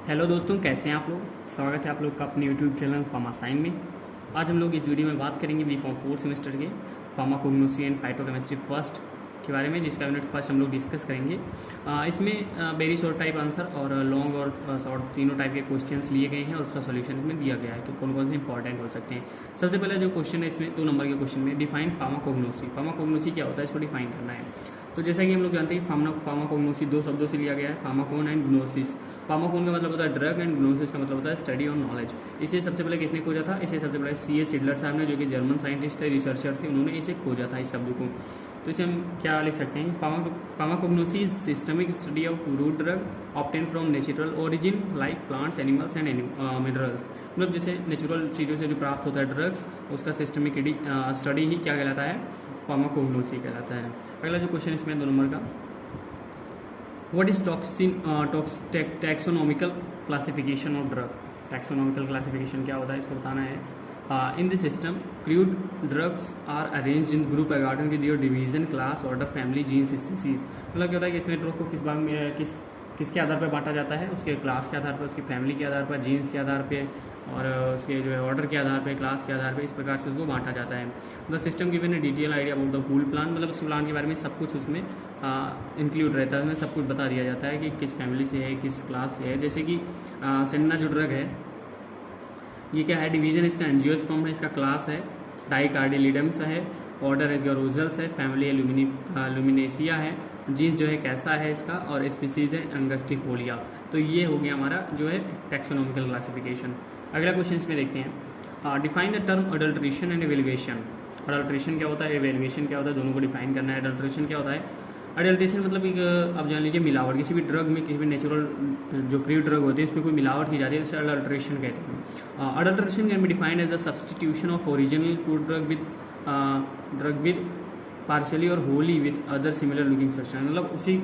Hello दोस्तों, कैसे हैं आप लोग। स्वागत है आप लोग का अपने यूट्यूब चैनल फार्मासाइन में। आज हम लोग इस वीडियो में बात करेंगे बी.कॉम 4th सेमेस्टर के फार्माकोग्नोसी एंड फाइटोकेमिस्ट्री फर्स्ट के बारे में, जिसका यूनिट फर्स्ट हम लोग डिस्कस करेंगे। इसमें वेरी शॉर्ट टाइप आंसर और लॉन्ग और शॉर्ट तीनों टाइप के क्वेश्चंस लिए गए हैं और उसका सॉल्यूशन इसमें दिया गया है कि कौन कौन से इंपॉर्टेंट हो सकते हैं। सबसे पहले जो क्वेश्चन है इसमें 2 नंबर के क्वेश्चन में डिफाइन फार्माकोग्नोसी। फार्माकोग्नोसी क्या होता है, इसको डिफाइन करना है। तो जैसा कि हम लोग जानते हैं फार्माकोग्नोसी 2 शब्दों से लिया गया है, फार्माकोन एंड ग्नोसिस। फार्माकोन का मतलब होता है ड्रग एंड ग्नोसिस का मतलब होता है स्टडी और नॉलेज। इसे सबसे पहले किसने खोजा था? इसे सबसे पहले C.S. शिडलर साहब ने, जो कि जर्मन साइंटिस्ट थे, रिसर्चर थे, उन्होंने इसे खोजा था इस शब्द को। तो इसे हम क्या लिख सकते हैं? Pharmacognosy is systemic study of root drug obtain from natural origin like plants, animals and minerals. मतलब जैसे नेचुरल चीज़ों से जो प्राप्त होता है ड्रग्स, उसका सिस्टमिक स्टडी ही क्या कहलाता है? फार्माकोग्नोसी कहलाता है। अगला जो क्वेश्चन इसमें 2 नंबर का, what is taxonomical classification of drug. Taxonomical classification क्या होता है, इसको बताना है। In this system crude drugs are arranged in group according with your division, class, order, family, genus, species. मतलब क्या होता है कि इसमें ड्रग को किस भाग में किसके आधार पर बांटा जाता है? उसके क्लास के आधार पर, उसकी फैमिली के आधार पर, जीन्स के आधार पर और उसके जो है ऑर्डर के आधार पे, क्लास के आधार पे, इस प्रकार से उसको बांटा जाता है। The system given a detail idea about the whole plant. मतलब उस प्लांट के बारे में सब कुछ उसमें इंक्लूड रहता है, उसमें सब कुछ बता दिया जाता है कि किस फैमिली से है, किस क्लास से है। जैसे कि सेंडना जो ड्रग है, ये क्या है? डिवीजन इसका एंजियोस्पर्म है, इसका क्लास है डाइकार्डिलिडम्स है, ऑर्डर इसका रोजल्स है, फैमिली लुमिनेसिया है, जीन्स जो है कैसा है इसका, और स्पीसीज है अंगस्टिफोलिया। तो ये हो गया हमारा जो है टैक्सोनॉमिकल क्लासिफिकेशन। अगला क्वेश्चन इसमें देखते हैं, define the term adulteration and evaluation. Adulteration क्या होता है, एवेल्युएशन क्या होता है, दोनों को डिफाइन करना है। अडल्ट्रेशन क्या होता है? अडल्ट्रेशन मतलब एक, अब जान लीजिए, मिलावट। किसी भी ड्रग में, किसी भी नेचुरल जो क्रूड ड्रग होती है, उसमें कोई मिलावट की जाती है, उसे अडल्ट्रेशन कहते हैं। Adulteration can be defined as the substitution of original crude drug with partially और wholly with other similar looking substance. मतलब उसी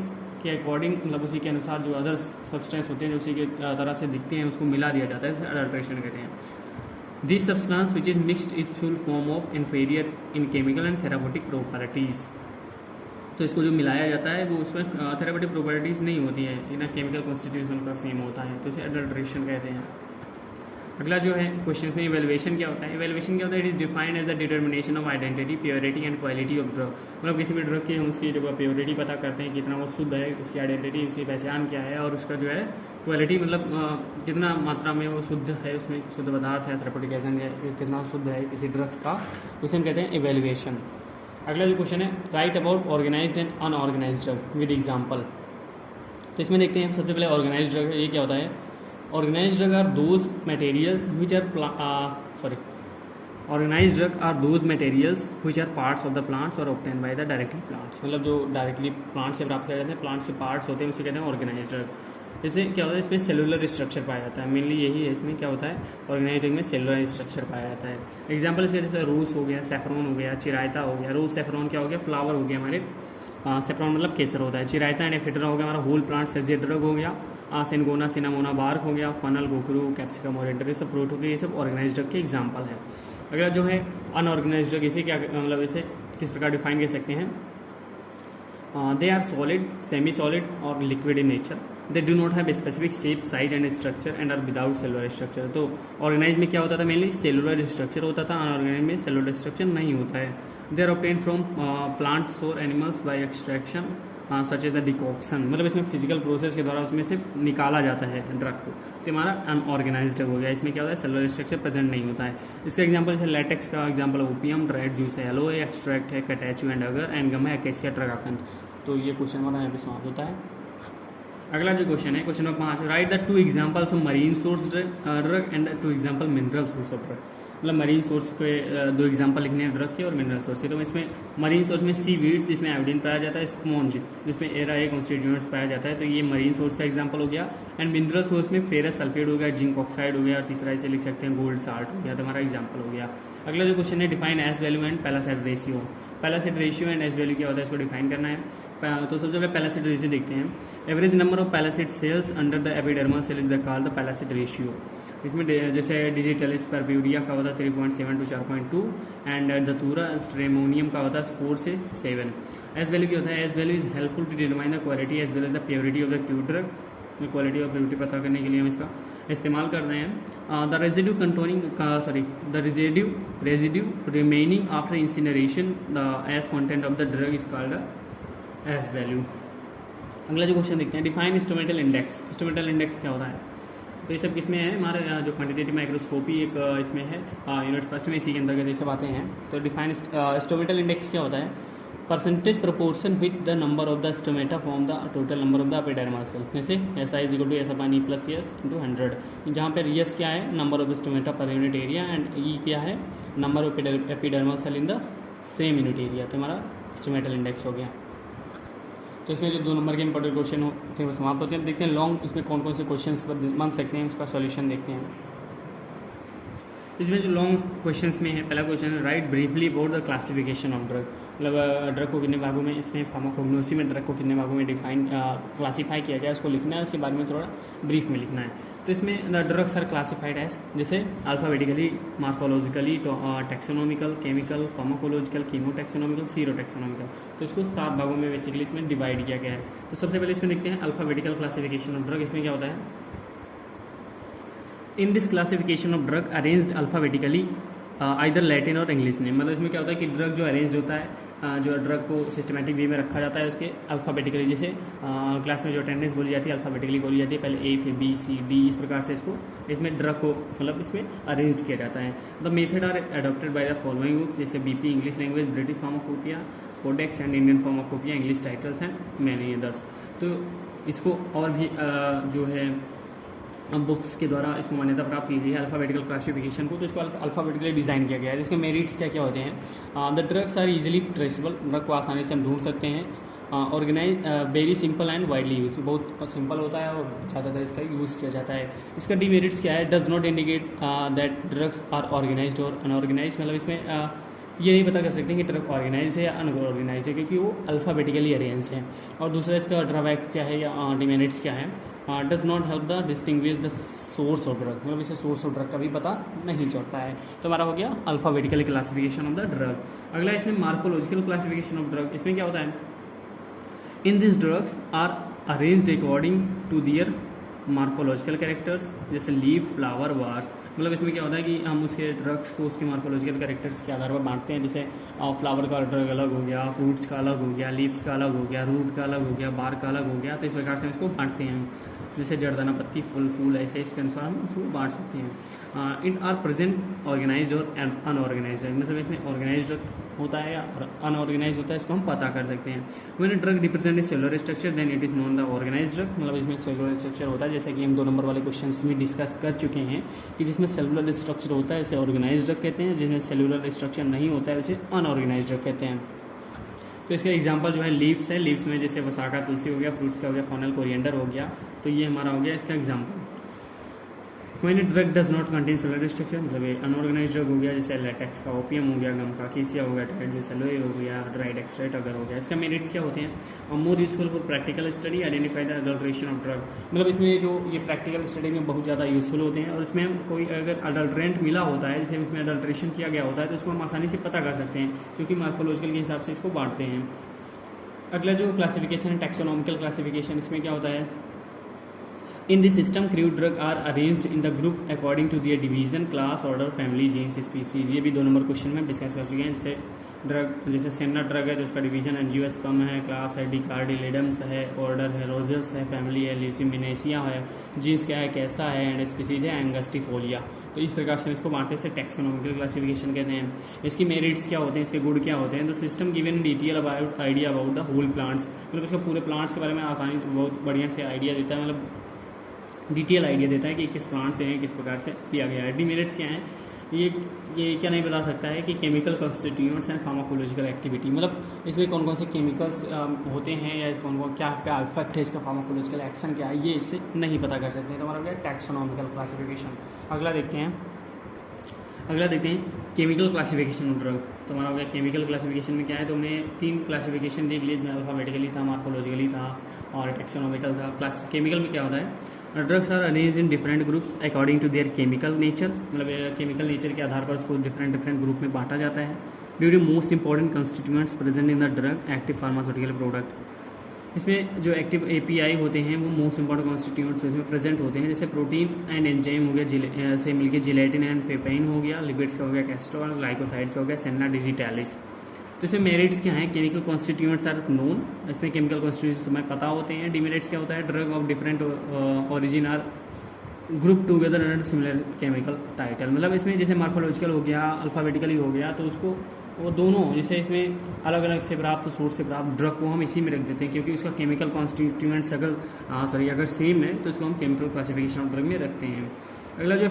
के अकॉर्डिंग, मतलब उसी के अनुसार जो अदर सब्सटेंस होते हैं, जो उसी के तरह से दिखते हैं, उसको मिला दिया जाता है, इसे अडल्ट्रेशन कहते हैं। This substance which is mixed is full form of inferior in chemical and therapeutic properties. तो इसको जो मिलाया जाता है वो उसमें थेरापेटिक प्रॉपर्टीज़ नहीं होती है, इनका केमिकल कॉन्स्टिट्यूशन का सेम होता है, तो इसे अडल्ट्रेशन कहते हैं। अगला जो है क्वेश्चन में, इवेल्युएशन क्या होता है? इवेल्युएशन क्या होता है? It is defined as the determination of identity, purity and quality of drug. मतलब किसी भी ड्रग की हम उसकी जो प्योरिटी पता करते हैं, कितना वो शुद्ध है, उसकी आइडेंटिटी, उसकी पहचान क्या है, और उसका जो है क्वालिटी, मतलब कितना मात्रा में वो शुद्ध है, उसमें शुद्ध पदार्थ है, थेरेपेटिक एजेंट है, कितना शुद्ध है किसी ड्रग का, उसे हम कहते हैं इवेल्युएशन। अगला जो क्वेश्चन है, write about organised and unorganised drug with example. तो इसमें देखते हैं सबसे पहले ऑर्गेनाइज्ड ड्रग है, ये क्या होता है? Organized drug are those materials which are organized drug are those materials which are parts of the plants or obtained by the directly plants। मतलब जो डायरेक्टली प्लांट से प्राप्त किया जाते हैं, प्लांट्स के पार्ट्स होते हैं, उसे कहते हैं ऑर्गेनाइज्ड ड्रग। इससे क्या होता है? इसमें सेलुलर स्ट्रक्चर पाया जाता है, मेनली यही है। इसमें क्या होता है? ऑर्गेनाइज्ड ड्रग में सेलुलर स्ट्रक्चर पाया जाता है। एग्जाम्पल इसके जैसे रोज हो गया, सेफ्रॉन हो गया, चिरायता हो गया। रोज सेफ्रॉन क्या हो गया? फ्लावर हो गया हमारे, सेफ्रॉन मतलब केसर होता है। चिरायता एंड एफिड्रा हो गया हमारा होल प्लांट सजेड ड्रग हो गया। सिनगोना, सिनामोना बार्क हो गया। फनल, गोखरू, कैप्सिकम, ओरिएंटर, ये सब फ्रूट हो गए, ये सब ऑर्गेनाइज्ड ड्रग के एग्जाम्पल है। अगला जो है अनऑर्गेनाइज्ड ड्रग, इसे क्या मतलब इसे किस प्रकार डिफाइन कर सकते हैं? They are solid, semi solid और liquid in nature. They do not have specific shape, size and structure and are without cellular structure. तो ऑर्गेनाइज में क्या होता था? मेनली सेलुलर स्ट्रक्चर होता था, अनऑर्गेनाइज में सेलुलर स्ट्रक्चर नहीं होता है। They are obtain from plants और animals by extraction such as the decoction. मतलब इसमें फिजिकल प्रोसेस के द्वारा उसमें से निकाला जाता है ड्रग को, तो हमारा अनऑर्गेनाइज्ड ड्रग हो गया। इसमें क्या होता है? सेलुलर स्ट्रक्चर प्रेजेंट नहीं होता है। इसका एग्जांपल जैसे लेटेक्स का एग्जांपल ओपियम, ड्राइड जूस है, एलोए एक्सट्रैक्ट है, कैटेचू एंड अगर, एंड गम है अकेसिया ट्रगाकंद। तो ये क्वेश्चन हमारा यहाँ पे समाप्त होता है। अगला जो क्वेश्चन है, question number 5, right the 2 examples of marine source drug and 2 example mineral source of drug. मतलब मरीन सोर्स के 2 एग्जाम्पल लिखने हैं ड्रग के और मिनरल सोर्स के। तो इसमें मरीन सोर्स में सी वीड्स, जिसमें आयोडीन पाया जाता है, स्पॉन्ज जिसमें एरा ए कॉन्स्टिट्यूएंट्स पाया जाता है, तो ये मरीन सोर्स का एग्जाम्पल हो गया। एंड मिनरल सोर्स में फेरस सल्फेट हो गया, जिंक ऑक्साइड हो गया, और तीसरा इसे लिख सकते हैं गोल्ड साल्ट हो गया, तो हमारा एग्जाम्पल हो गया। अगला जो क्वेश्चन है, define S value and palisade ratio. Palisade ratio and S value क्या होता है, इसको डिफाइन करना है। तो सबसे पहले पैलासाइड रेशियो देखते हैं। Average number of palisade cells under the epidermal cell is the called the palisade ratio. इसमें जैसे डिजिटलिस परब्यूरिया का होता है 3.7 to 4.2 एंड धतूरा स्ट्रेमोनियम का होता है 4 से 7। एस वैल्यू क्या होता है? Ash value is helpful to determine the quality as well as the purity of the crude drug quality और प्योरिटी पता करने के लिए हम इसका इस्तेमाल कर रहे हैं। The residue remaining after incineration ash content of the drug is called ash value. अगला जो क्वेश्चन देखते हैं, define instrumental index. Instrumental index क्या होता है? तो ये सब किसमें है? हमारे जो क्वांटिटेटिव माइक्रोस्कोपी एक इसमें है, यूनिट फर्स्ट में, इसी के अंतर्गत ये सब आते हैं। तो डिफाइन इंस्ट्रूमेंटल इंडेक्स क्या होता है? Percentage proportion with the number of the stomata from the total number of the epidermal cell. जैसे SI is equal to S upon E plus S into 100, जहाँ पर S क्या है? Number of stomata per unit area, and E क्या है? Number of epidermal cell in the same unit area. तो हमारा instrumental index हो गया। तो इसमें जो 2 नंबर के इंपॉर्टेंट क्वेश्चन होते हैं वो समाप्त होते हैं। देखते हैं लॉन्ग इसमें कौन कौन से क्वेश्चन बन सकते हैं, उसका सॉल्यूशन देखते हैं। इसमें जो लॉन्ग क्वेश्चंस में है, पहला क्वेश्चन है right briefly about the classification of drug. मतलब ड्रग को कितने भागों में, इसमें फार्माकोग्नोसी में ड्रग को कितने भागों में डिफाइन क्लासीफाई किया गया है, उसको लिखना है। उसके बाद में थोड़ा ब्रीफ में लिखना है। तो इसमें the drugs are classified as, जैसे alphabetically, morphologically, taxonomical, chemical, pharmacological, chemotaxonomical, serotaxonomical. तो इसको 7 भागों में बेसिकली इसमें डिवाइड किया गया है। तो सबसे पहले इसमें देखते हैं अल्फाबेटिकल क्लासिफिकेशन ऑफ ड्रग। इसमें क्या होता है? In this classification of drug arranged alphabetically either Latin और इंग्लिश में। मतलब इसमें क्या होता है कि ड्रग जो अरेंज होता है, जो ड्रग को सिस्टमेटिक वे में रखा जाता है, उसके अल्फ़ाबेटिकली, जैसे क्लास में जो अटेंडेंस बोली जाती है अल्फ़ाबेटिकली बोली जाती है, पहले A फिर B C D, इस प्रकार से इसको इसमें ड्रग को मतलब इसमें अरेंज किया जाता है। The method are adopted by the following books, जैसे BP English language, British pharmacopoeia, codex and Indian pharmacopoeia, English titles and many others. तो इसको और भी जो है बुक्स के द्वारा इसको मान्यता प्राप्त की गई है अल्फ़ाबेटिकल क्लासिफिकेशन को। तो इसको अल्फ़ाबेटिकली डिज़ाइन किया गया है। इसके मेरिट्स क्या क्या होते हैं? The drugs are easily traceable, drug को आसानी से हम ढूंढ सकते हैं। Organize very simple and widely use, बहुत सिंपल होता है और ज़्यादातर इसका यूज़ किया जाता है। इसका डीमेरिट्स क्या है? Does not indicate that drugs are organized और अनऑर्गेनाइज्ड। मतलब इसमें ये नहीं पता कर सकते हैं कि ड्रग ऑर्गेनाइज है या अनऑर्गेनाइज है, क्योंकि वो अल्फ़ाबेटिकली अरेंज्ड है। और दूसरा इसका ड्रॉबैक क्या है या डीमेरिट्स क्या है? Does not help the distinguish the source of drug. मतलब इसे सोर्स ऑफ ड्रग का भी पता नहीं चलता है। तो हमारा हो गया alphabetical classification of the drug. अगला इसमें मार्फोलॉजिकल क्लासिफिकेशन ऑफ ड्रग। इसमें क्या होता है? In this drugs are arranged according to their morphological characters, जैसे लीफ, फ्लावर, वार्स। मतलब इसमें क्या होता है कि हम उसके ड्रग्स को उसके मार्फोलॉजिकल कैरेक्टर्स के आधार पर बांटते हैं। जैसे फ्लावर का ड्रग अलग हो गया, फ्रूट्स का अलग हो गया, लीव्स का अलग हो गया, रूट का अलग हो गया, बार का अलग हो गया। तो इस प्रकार से इसको बांटते हैं। जैसे जड़दाना, पत्ती, फूल, ऐसे इसके अनुसार हम उसको बांट सकते हैं। इट आर प्रेजेंट ऑर्गेनाइज और अनऑर्गेनाइज्ड। मतलब इसमें ऑर्गेनाइज्ड होता है या अनऑर्गेनाइज होता है, इसको हम पता कर सकते हैं। When a drug represent a cellular structure then it is known the organized drug. मतलब इसमें सेलुलर स्ट्रक्चर होता है, जैसे कि हम 2 नंबर वाले क्वेश्चन में डिस्कस कर चुके हैं कि जिसमें सेलुलर स्ट्रक्चर होता है उसे ऑर्गेनाइज्ड ड्रग कहते हैं, जिसमें सेलुलर स्ट्रक्चर नहीं होता है उसे अनऑर्गेनाइज्ड ड्रग कहते हैं। तो इसका एग्जांपल जो है लीव्स है। लीव्स में जैसे वसाका, तुलसी हो गया, फ्रूट्स का हो गया, फॉनल, कोरिएंडर हो गया। तो ये हमारा हो गया इसका example. When a drug does not contain cellular structure, मतलब ये अनऑर्गेनाइज्ड ड्रग हो गया, जैसे लेटेक्स का, ओपियम हो गया, गम का, केसिया हो गया, ट्राइडोसेलोए हो गया, ड्राइड एक्सट्रैक्ट अगर हो गया। इसका मेरिट्स क्या होते हैं? More useful for practical study, identify the adulteration of drug. मतलब इसमें जो ये प्रैक्टिकल स्टडी में बहुत ज़्यादा यूजफुल होते हैं, और इसमें हम कोई अगर अडल्ट्रेंट मिला होता है, जैसे इसमें अडल्ट्रेशन किया गया होता है, तो उसको हम आसानी से पता कर सकते हैं, क्योंकि मार्फोलॉजिकल के हिसाब से इसको बांटते हैं। अगला जो क्लासिफिकेशन है टैक्सोनॉमिकल क्लासिफिकेशन, इसमें क्या होता है? In this system crude drug are arranged in the group according to their division, class, order, family, genus, species. ये भी 2 नंबर क्वेश्चन में डिस्कस कर चुके हैं। जैसे ड्रग, जैसे सेना ड्रग है, जो उसका डिवीजन एंजियोस्पर्म है, क्लास है डिकार्डिलिडम्स है, ऑर्डर है रोजेल्स है, फैमिली है ल्यूसिमिनेसिया है, जीन्स क्या है कैसा है, एंड स्पीसीज है एंगस्टिफोलिया। तो इस प्रकार से इसको बांटते से टैक्सोनॉमिकल क्लासिफिकेशन कहते हैं। इसकी मेरिट्स क्या होते हैं, इसके गुण क्या होते हैं? The system given detail about idea about the whole plants. मतलब इसका पूरे प्लांट्स के बारे में आसानी बहुत बढ़िया से आइडिया देता है, मतलब डिटेल आइडिया देता है कि किस प्लांट से है, किस प्रकार से किया गया है। डीमेरिट्स क्या हैं? ये क्या नहीं बता सकता है कि chemical constituents and pharmacological activity. मतलब इसमें कौन कौन से केमिकल्स होते हैं या क्या क्या इफेक्ट है इसका, फार्माकोलॉजिकल एक्शन क्या है, ये इससे नहीं पता कर सकते हैं। तो हमारा हो गया टैक्सोनॉमिकल क्लासिफिकेशन। अगला देखते हैं केमिकल क्लासिफिकेशन ऑफ ड्रग। तो हमारा हो गया केमिकल क्लासिफिकेशन में क्या है? तो हमने 3 क्लासिफिकेशन देख लिए, जिसमें अल्फाबेटिकली था, मार्फोलॉजिकली था और टैक्सोनॉमिकल था। केमिकल में क्या होता है? Drugs are arranged in different groups according to their chemical nature. मतलब केमिकल नेचर के आधार पर उसको डिफरेंट ग्रुप में बांटा जाता है। Due to most important constituents present in the drug active pharmaceutical product. इसमें जो एक्टिव एपीआई होते हैं वो मोस्ट इंपॉर्टेंट कॉन्स्टिट्यूएंट्स इसमें प्रेजेंट होते हैं, जैसे प्रोटीन एंड एंजाइम हो गया, से मिलकर जिलेटिन एंड पेपाइन हो गया, लिपिड्स का हो गया कैस्ट्रोल, ग्लाइकोसाइड्स का हो गया सेन्ना डिजिटैलिस। तो इसमें मेरिट्स क्या हैं, केमिकल कॉन्स्टिट्यूएंट्स आर नोन, इसमें केमिकल कॉन्स्टिट्यूएंट्स हमें पता होते हैं। डिमेरिट्स क्या होता है, drug of different origin are group together under similar chemical title, मतलब इसमें जैसे मार्फोलॉजिकल हो गया, अल्फ़ाबेटिकली हो गया, तो उसको वो दोनों जैसे इसमें अलग अलग से प्राप्त सोर्स से प्राप्त ड्रग को हम इसी में रख देते हैं, क्योंकि उसका केमिकल कॉन्स्टिट्यूएंट्स अगर सेम है तो इसको हम केमिकल क्लासिफिकेशन ऑफ ड्रग में रखते हैं। अगला जो है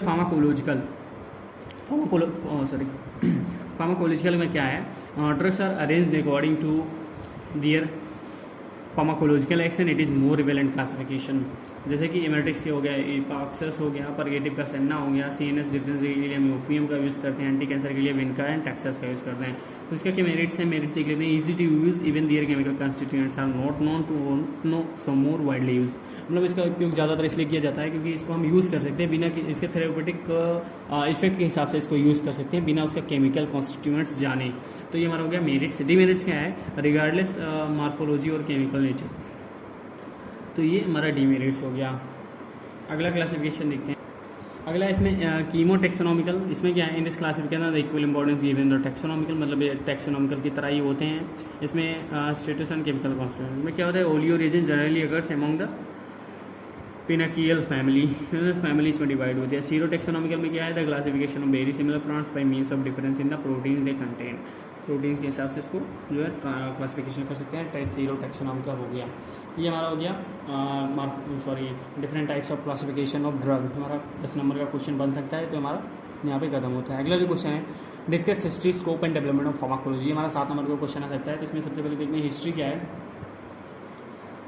फार्माकोलॉजिकल में क्या है, drugs are arranged according to their pharmacological action, it is more relevant classification. जैसे कि इमेटिक्स के हो गया, इपाक्सस हो गया, परगेटिव का सेन्ना हो गया, सीएनएस डिफरेंसी के लिए हम ओपियम का यूज़ करते हैं, एंटी कैंसर के लिए विनका एंड टैक्सस का यूज़ करते हैं। तो इसका क्या मेरिट्स है, मेरिट्स देख लेते हैं। Easy to use, even their chemical constituents are not known to know so more widely use, मतलब इसका उपयोग ज़्यादातर इसलिए किया जाता है क्योंकि इसको हम यूज़ कर सकते हैं बिना इसके थेरेपेटिक इफेक्ट के हिसाब से इसको यूज़ कर सकते हैं बिना उसका केमिकल कॉन्स्टिट्यूएंट्स जाने। तो ये हमारा हो गया मेरिट्स। डीमेरिट्स क्या है, रिगार्डलेस मार्फोलॉजी और केमिकल नेचर, तो ये हमारा डीमेरिट्स हो गया। अगला क्लासिफिकेशन देखते हैं। अगला इसमें कीमो टेक्सोनॉमिकल, इसमें क्या है, in this classification the equal importance given the taxonomical, मतलब ये टेक्सोनॉमिकल की तरह ही होते हैं। इसमें स्टेटस एंड केमिकल कॉन्स्टिट्यूएंट में क्या होता है, oleo resin generally occurs among the Pinaceae family इसमें डिवाइड होती है। सीरो टेक्सोनॉमिकल में क्या है, the classification of very similar plants by means of difference in the protein they contain, protein के हिसाब से इसको जो है क्लासिफिकेशन कर सकते हैं। सीरो टेक्सोनॉमिकल हो गया, ये हमारा हो गया different types of classification of drug. हमारा 10 नंबर का क्वेश्चन बन सकता है, तो हमारा यहाँ पे खत्म होता है। अगला जो क्वेश्चन है, discuss history scope and development of pharmacology, हमारा 7 नंबर का क्वेश्चन आ सकता है। तो इसमें सबसे पहले देखते हैं हिस्ट्री क्या है,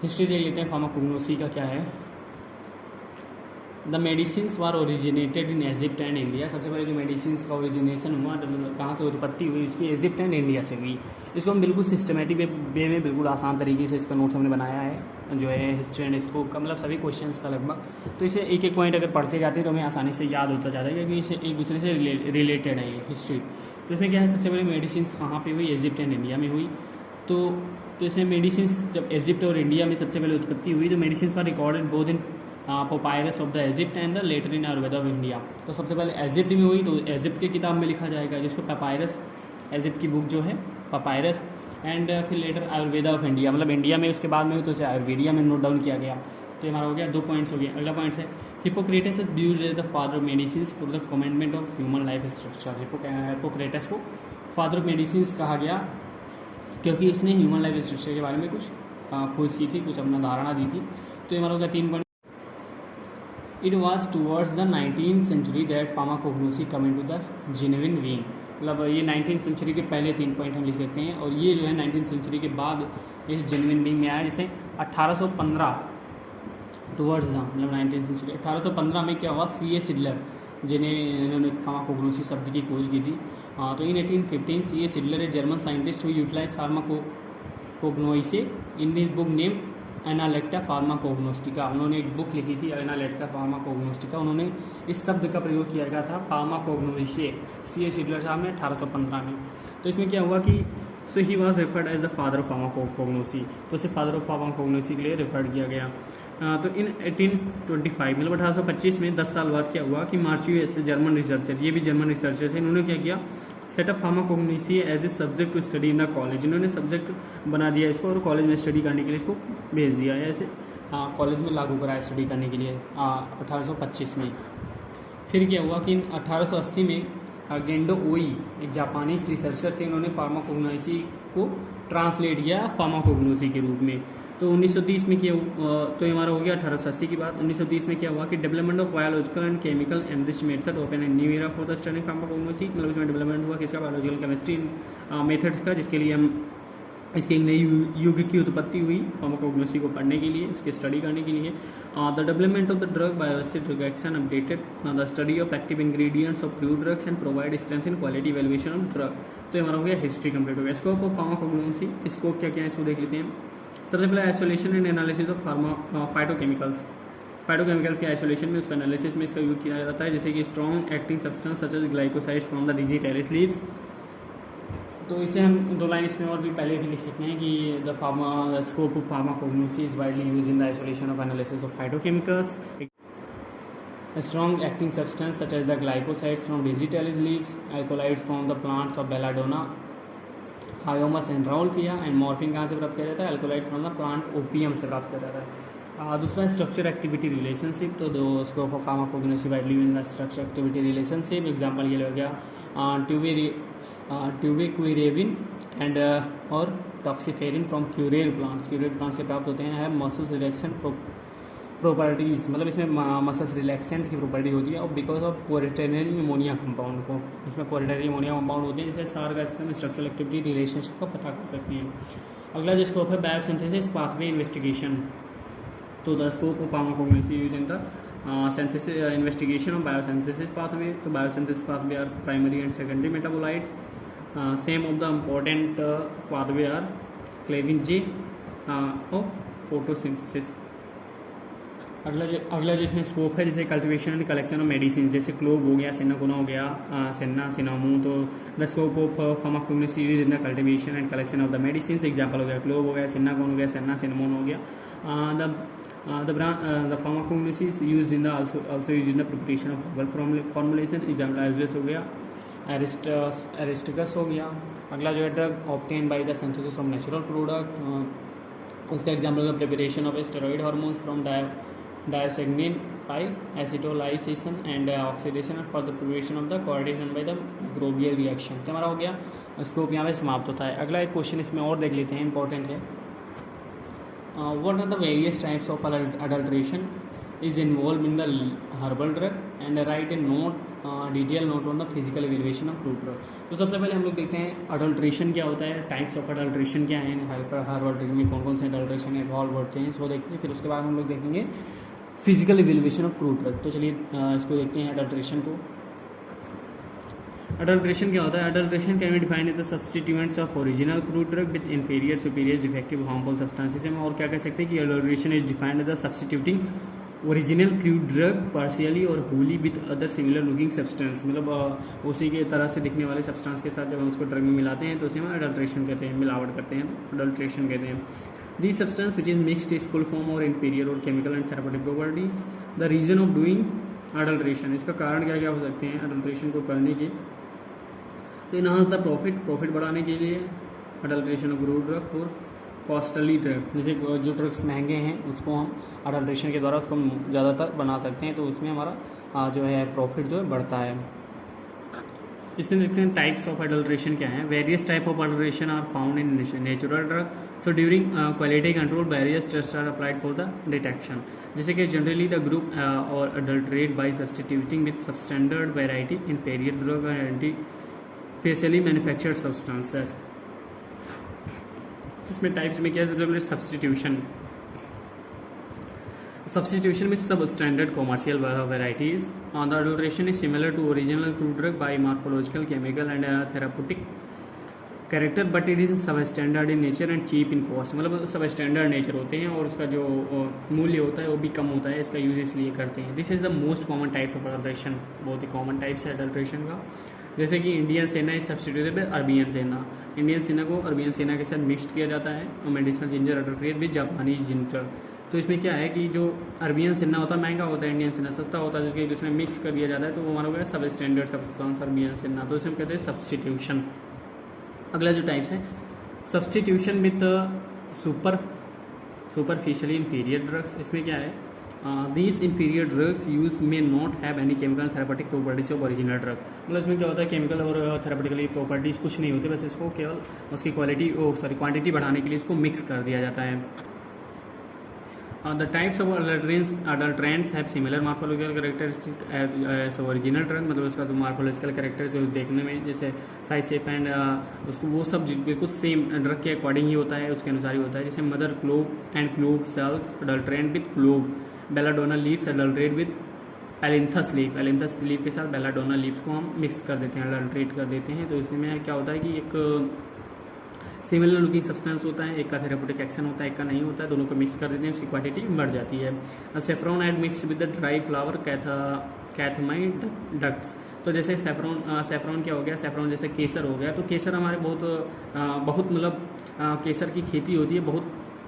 हिस्ट्री देख लेते हैं फार्माकोग्नोसी का क्या है। The medicines war originated in Egypt and India, सबसे पहले जो मेडिसिन्स का ओरिजिनेशन हुआ, जब कहाँ से उत्पत्ति हुई, इसकी इजिप्ट एंड इंडिया से हुई। इसको हम बिल्कुल सिस्टमेटिक वे में बिल्कुल आसान तरीके से इसका नोट्स हमने बनाया है, जो है हिस्ट्री एंड स्कोप का, मतलब सभी क्वेश्चंस का लगभग। तो इसे एक एक पॉइंट अगर पढ़ते जाते हैं तो हमें आसानी से याद होता जाता है, क्योंकि इसे एक दूसरे से रिलेटेड है ये हिस्ट्री। तो इसमें क्या है, सबसे पहले मेडिसिन्स कहाँ पर हुई, इजिप्ट एंड इंडिया में हुई। तो इसमें मेडिसिन्स जब इजिप्ट और इंडिया में सबसे पहले उत्पत्ति हुई, तो medicines were recorded both in papyrus of the Egypt and the later in Ayurveda of India. तो सबसे पहले इजिप्ट में हुई, तो इजिप्ट की किताब में लिखा जाएगा, जिसको पपायरस, इजिप्ट की बुक जो है पपायरस, एंड फिर लेटर आयुर्वेदा ऑफ इंडिया, मतलब इंडिया में उसके बाद में हुई तो उसे आयुर्वेदिया में नोट डाउन किया गया। तो हमारा हो गया 2 पॉइंट्स हो गए। अगला पॉइंट है, Hippocrates is used as the father of medicine for the commandment of human life structure. Hippocrates को फादर ऑफ मेडिसिन कहा गया क्योंकि इसने ह्यूमन लाइफ स्ट्रक्चर के बारे में कुछ खोज की थी, कुछ अपना धारणा दी थी। तो ये हमारा हो गया 3 point. It was towards the 19th century that pharmacognosy come into the genuine vein, मतलब ये 19th सेंचुरी के पहले 3 पॉइंट हम लिख सकते हैं, और ये जो है 19th सेंचुरी के बाद इस जेन्युइन वेन में आया। जैसे 1815 टूवर्ड्स मतलब 19th सेंचुरी 1815 में क्या हुआ, C.A. सिडलर, जिन्होंने फार्माकोग्नोसी शब्द की खोज की थी। तो in 1815 C.A. Seydler a German scientist who utilise pharmacognosy in this book name Analecta Pharmacognostica. उन्होंने एक बुक लिखी थी एनालेक्टा फार्माकोग्नोस्टिका, उन्होंने इस शब्द का प्रयोग किया गया था फार्माकोग्नोसी, C.A. सिडलर साहब ने 1815 में। तो इसमें क्या हुआ कि so he was referred as the father of pharmacognosy, तो उसे फादर ऑफ फार्माकोग्नोसी के लिए रेफर्ड किया गया। तो इन 1825 मतलब 1825 में 10 साल बाद क्या हुआ कि मार्चियस जर्मन रिसर्चर, ये भी जर्मन रिसर्चर थे, इन्होंने क्या किया, setup pharmacognosy as a subject to study in the college. इन्होंने सब्जेक्ट बना दिया इसको और कॉलेज में स्टडी करने के लिए इसको भेज दिया, ऐसे कॉलेज में लागू कराया स्टडी करने के लिए 1825 में। फिर क्या हुआ कि 1880 में गेंडो ओई, एक जापानीज रिसर्चर थे, उन्होंने फार्माकोग्नोसी को ट्रांसलेट किया फार्माकोग्नोसी के रूप में। तो 1930 में क्या, तो हमारा हो गया 1880 की बात। 1930 में क्या हुआ कि development of biological and chemical enrich method open and new era for the study pharmacognosy, मतलब इसमें डेवलपमेंट हुआ किसका, बायोलॉजिकल केमिस्ट्री मेथड्स का, जिसके लिए हम इसके एक नई युग की उत्पत्ति हुई फार्माकोग्नोसी को पढ़ने के लिए, इसके स्टडी करने के लिए। The development of the drug biocide drug action updated the study of active ingredients of prove drugs and provide strength in quality evaluation of drug. तो हमारा हो गया हिस्ट्री कंप्लीट हो गया। स्कोप ऑफ फार्माकोग्नोसी, स्कोप क्या क्या है इसको देख लेते हैं। सबसे पहले isolation and analysis of phytochemicals. Phytochemicals के आइसोलेशन में, उसका एनालिसिस में इसका यूज किया जाता है, जैसे कि strong acting substance such as glycosides from the digitalis leaves, तो इसे हम 2 लाइन इसमें और भी पहले भी लिख सकते हैं कि the scope of pharmacognosy is widely use in the isolation of analysis of phytochemicals. A strong acting substance such as the glycosides from Digitalis leaves, alkaloids from the plants of Belladonna, Hyomus and Rauwolfia, and morphine कहाँ से प्राप्त किया जाता है? alkaloids from the plant opium से प्राप्त किया जाता है. दूसरा स्ट्रक्चर एक्टिविटी रिलेशनशिप. तो दो scope of pharmacognosy widely use in the structure activity relationship. Example ये हो गया ट्यूबिक्विरेविन एंड और टॉक्सीफेरिन फ्रॉम क्यूरेल प्लांट्स. क्यूरेल प्लांट से प्राप्त होते हैं मसल्स रिलैक्सेंट प्रॉपर्टीज़, मतलब इसमें मसल्स रिलैक्सेंट की प्रॉपर्टी होती है. और बिकॉज ऑफ क्वारेटरी अमोनिया कंपाउंड को, इसमें क्वारेटरी अमोनिया कंपाउंड होते हैं, जिससे सार का इसमें स्ट्रक्चरल एक्टिविटी रिलेशनशिप को पता कर सकते हैं. अगला जो स्कोप है बायोसिंथेसिस पाथवे इन्वेस्टिगेशन. तो the scope of pharmacognosy use in the synthesis investigation of biosynthesis pathway. तो biosynthesis pathway are primary and secondary metabolites. Same of the important pathway are Calvin J of photosynthesis. अगला जो इसमें scope है जैसे cultivation and collection of medicine, जैसे clove हो गया, cinchona हो गया, सेन्ना सिनामो. तो the scope of pharmacognosy use in the cultivation and collection of the medicine. Example हो गया क्लोव हो गया, सिनाकोन हो गया, सेन्ना सिनामोन हो गया. The pharmacognosy use in the also used in the preparation of herbal formulation. Example Alves हो गया, एरिस्टिकस हो गया. अगला जो है drug obtain by the synthesis of natural product. उसका एग्जाम्पल होगा preparation of steroid hormones from diacetyl by acetylation and oxidation for the preparation of the coagulation by the microbial reaction. तो हमारा हो गया स्कोप यहाँ पे समाप्त होता है. अगला एक क्वेश्चन इसमें और देख लेते हैं, इंपॉर्टेंट है. What are the various types of adulteration is involve in the herbal drug and write a note detail note on the physical evaluation of fruit drug. तो सबसे पहले हम लोग देखते हैं अडल्ट्रेशन क्या होता है, टाइप्स ऑफ अडल्ट्रेशन क्या है, हर्बल ड्रग में कौन कौन से अडल्ट्रेशन इन्वॉल्व होते हैं, इसको देखते हैं. फिर उसके बाद हम लोग देखेंगे physical evaluation of fruit drug. तो चलिए इसको देखते हैं अडल्ट्रेशन को. अडल्ट्रेशन क्या होता है? Adulteration can be defined as the substituents of original fruit drug with inferior superior defective harmful substances. में और क्या कह सकते हैं कि adulteration is defined as the substituting original crude drug partially और wholly with other similar looking substance. मतलब उसी के तरह से दिखने वाले सब्सटेंस के साथ जब हम उसको ड्रग में मिलाते हैं तो उसे हम अडल्ट्रेशन कहते हैं, मिलावट करते हैं, अडल्ट्रेशन कहते हैं. These substance which is mixed is full form or inferior or chemical and therapeutic properties. The reason of doing adulteration, इसका कारण क्या क्या हो सकते हैं adulteration को करने के? तो enhance the profit बढ़ाने के लिए adulteration of crude drug और costly drug, जैसे जो ड्रग्स महंगे हैं उसको हम adulteration के द्वारा उसको ज़्यादातर बना सकते हैं, तो उसमें हमारा जो है प्रॉफिट जो है बढ़ता है. इसमें देखते हैं टाइप्स ऑफ अडल्ट्रेशन क्या है. Various type of adulteration are found in natural drug. So during quality control various test are applied for the detection. जैसे कि जनरली द ग्रुप और adulterate by substituting with substandard variety inferior drug and artificially manufactured substances. इसमें types में क्या है? सबसे पहले substitution. Substitution with substandard commercial varieties. The adulteration is similar to original crude drug by morphological, chemical and therapeutic character, but it is substandard in nature and cheap in cost. मतलब substandard nature होते हैं और उसका जो मूल्य होता है वो भी कम होता है, इसका यूज इसलिए करते हैं. This is the most common types of adulteration. बहुत ही कॉमन टाइप्स है अडल्ट्रेशन का. जैसे कि इंडियन सेना इज सब्स्टिट्यूटेड बाय अरबियन सेना. इंडियन सेना को अरबियन सेना के साथ मिक्सड किया जाता है. और medicinal ginger adulterate with Japanese ginger. तो इसमें क्या है कि जो अरबियन सेना होता है महंगा होता है, इंडियन सेना सस्ता होता है, जो जिसमें मिक्स कर दिया जाता है तो वो हमारा हो गया सब स्टैंडर्ड सब्सटेंस अरबियन सेना. तो इसमें कहते हैं सब्स्टिट्यूशन. अगला जो टाइप्स है substitution with superficially inferior drugs. इसमें क्या है? These inferior drugs use may not have any chemical therapeutic properties of original drug. मतलब इसमें क्या होता है केमिकल और थेरापेटिकली प्रॉपर्टीज कुछ नहीं होती, बस इसको केवल उसकी क्वांटिटी बढ़ाने के लिए इसको मिक्स कर दिया जाता है. The types of adulterants have similar morphological characteristics as original drug. मतलब उसका जो morphological characters जो देखने में जैसे size shape and उसको वो सब बिल्कुल सेम ड्रग के अकॉर्डिंग ही होता है, उसके अनुसार ही होता है. जैसे mother clove and clove cells adulterant with clove. Belladonna leaves adulterate with ailanthus leaf. Ailanthus leaf के साथ बेलाडोना लीव्स को हम मिक्स कर देते हैं, अडल्ट्रेट कर देते हैं. तो इसमें क्या होता है कि एक सिमिलर लुकिंग सब्सटेंस होता है, एक का थेरापेटिक एक्शन होता है, एक का नहीं होता है, दोनों को मिक्स कर देते हैं, उसकी क्वांटिटी बढ़ जाती है. Saffron add mix with the dry flower carthamus ducts. तो जैसे सेफ्रॉन क्या हो गया, सेफ्रॉन जैसे केसर हो गया, तो केसर हमारे बहुत मतलब केसर की खेती होती है,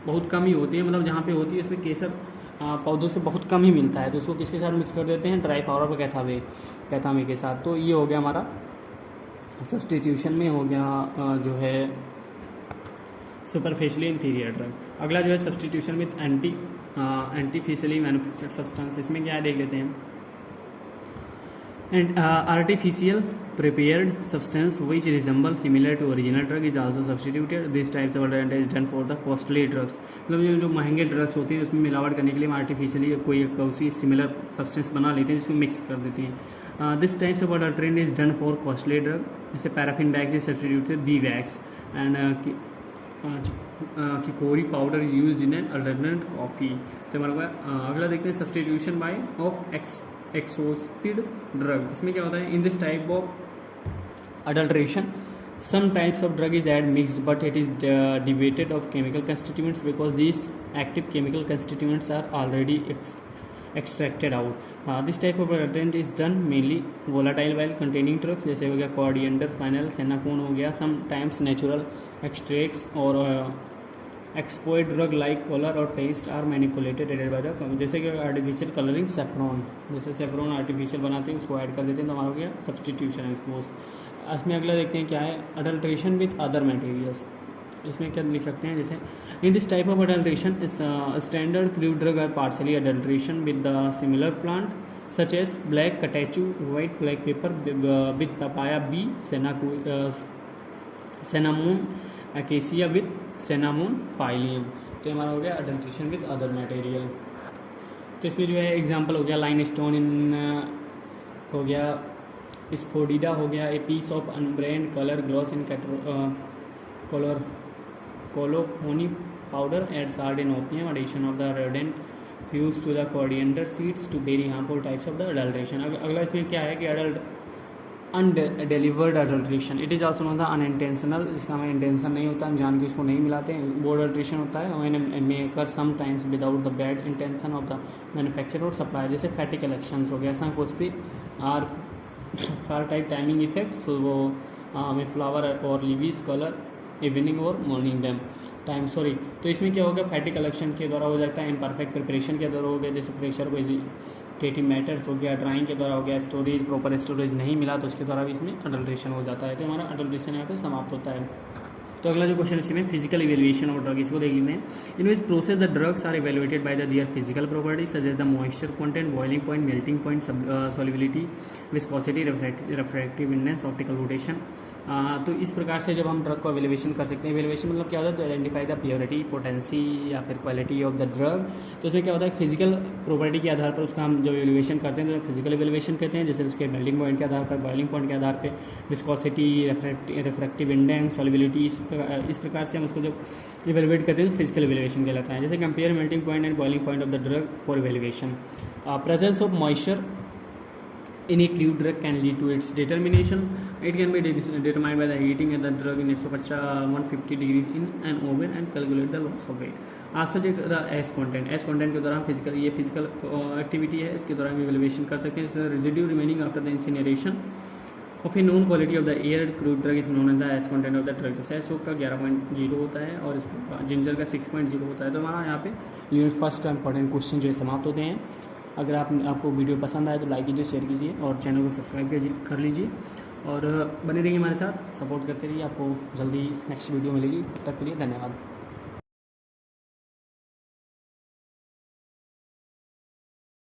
बहुत कम ही होती है, मतलब जहाँ पे होती है उसमें केसर पौधों से बहुत कम ही मिलता है, तो उसको किसके साथ मिक्स कर देते हैं, ड्राईफ्लावर कैथामे के साथ। तो ये हो गया हमारा सब्सटीट्यूशन में हो गया जो है सुपरफिशियली इन्फीरियर ड्रग। अगला जो है सब्सटीट्यूशन विथ एंटीफिशियली मैन्युफैक्चर्ड सब्सटेंस। इसमें क्या है देख लेते हैं। And artificial prepared substance which resemble similar to original drug is also substituted. This types of advantage is done for the costly drugs. मतलब जो महंगे ड्रग्स होते हैं उसमें मिलावट करने के लिए हम आर्टिफिशियली कोई उसी सिमिलर सब्सटेंस बना लेते हैं जिसको मिक्स कर देते हैं। This types of adulterant is done for costly drug, जैसे paraffin bags is substituted bee wax and chicory powder is used in an alternate coffee. तो हमारा अगला देखते हैं substitution by of exhausted drug. इसमें क्या होता है, in this type of adulteration some types of drug is add mixed, but it is debated of chemical constituents because these active chemical constituents are already extracted out. This type of adulterant is done mainly volatile while containing drugs, जैसे हो गया coriander, phenyl, phenacone हो गया, sometimes natural extracts और export drug like colour और taste are manipulated added by the, जैसे कि artificial colouring saffron, जैसे सेफ्रॉन आर्टिफिशियल बनाते हैं उसको ऐड कर देते हैं तो हमारा हो गया सब्सटीट्यूशन एक्सपोज। इसमें अगला देखते हैं क्या है, अडल्ट्रेशन विथ अदर मटेरियल्स। इसमें क्या लिख सकते हैं, जैसे in this type of adulteration standard crude drug are partially adulteration with the similar plant such as black catechu, white black pepper with papaya bee, cinnamon acacia with cinnamon psyllium. तो हमारा हो गया अडल्ट्रेशन विद अदर मटेरियल। तो इसमें जो है example हो गया लाइन स्टोन इन हो गया, स्पोडिडा हो गया, a piece of unbrand colour glass in colour colophony powder add salt in opium addition of the rodent fuse to the coriander seeds two very harmful types of the adulteration. अगला इसमें क्या है कि undelivered adulteration, it is also known the unintentional, जिसका हमें intention नहीं होता, हम जान के उसको नहीं मिलाते हैं, वो अडल्ट्रेशन होता है when maker sometimes without the bad intention of the manufacturer और सप्लायर, जैसे फैटी कलेक्शंस हो गया, संकोस्पी are far type timing effect, तो वो हमें फ्लावर और लीवीज कलर इवनिंग और मॉर्निंग टाइम तो इसमें क्या होगा, फैटी कलेक्शन के द्वारा हो जाता है, इम्परफेक्ट प्रिपरेशन के द्वारा हो गया, जैसे प्रेशर टेटिव मैटर्स हो गया, ड्राइंग के द्वारा हो गया, स्टोरेज प्रॉपर स्टोरेज नहीं मिला तो उसके द्वारा भी इसमें अडल्ट्रेशन हो जाता है। तो हमारा अडल्ट्रेशन यहाँ पे समाप्त होता है। तो अगला जो क्वेश्चन इसी में फिजिकल इवेल्युएशन ऑफ ड्रग, इसको देख लेते हैं। In which process the drugs are evaluated by the their physical properties such as the moisture content, boiling point, melting point, solubility, viscosity, refractive index, optical rotation. तो इस प्रकार से जब हम ड्रग को एवेल्युएशन कर सकते हैं, एवेल्युएशन मतलब क्या होता है, तो आइडेंटिफाई द प्योरिटी, पोटेंसी या फिर क्वालिटी ऑफ द ड्रग। तो इसमें क्या होता है, फिजिकल प्रॉपर्टी के आधार पर उसका हम जब एवेल्युएशन करते हैं तो फिजिकल एवेल्युएशन कहते हैं, जैसे उसके मेल्टिंग पॉइंट के आधार पर, बॉइलिंग पॉइंट के आधार पर, विस्कोसिटी, रिफ्रैक्टिव इंडेक्स, सॉल्युबिलिटी, इस प्रकार से हम उसको जब इवेलुएट करते हैं तो फिजिकल एवेल्युएशन कहलाता है। जैसे compare melting point and boiling point of the drug for evaluation. Presence of moisture in a crude drug can lead to its determination. It can be determined by the heating of the drug in 150 degrees in an oven and calculate the loss of weight. Also check the S content के दौरान physical activity है, इसके दौरान evaluation कर सकते हैं। Residue remaining after the incineration of a known quality of the air crude drug is known as the ash content of the drug. जैसे एसओ का 11.0 होता है और इसका जिंजर का 6.0 होता है। तो हमारा यहाँ पे यूनिट फर्स्ट का इंपॉर्टेंट क्वेश्चन जो है समाप्त होते हैं। अगर आपको वीडियो पसंद आए तो लाइक कीजिए, शेयर कीजिए और चैनल को सब्सक्राइब कर लीजिए और बने रहिए हमारे साथ, सपोर्ट करते रहिए। आपको जल्दी नेक्स्ट वीडियो मिलेगी, तब तक के लिए धन्यवाद।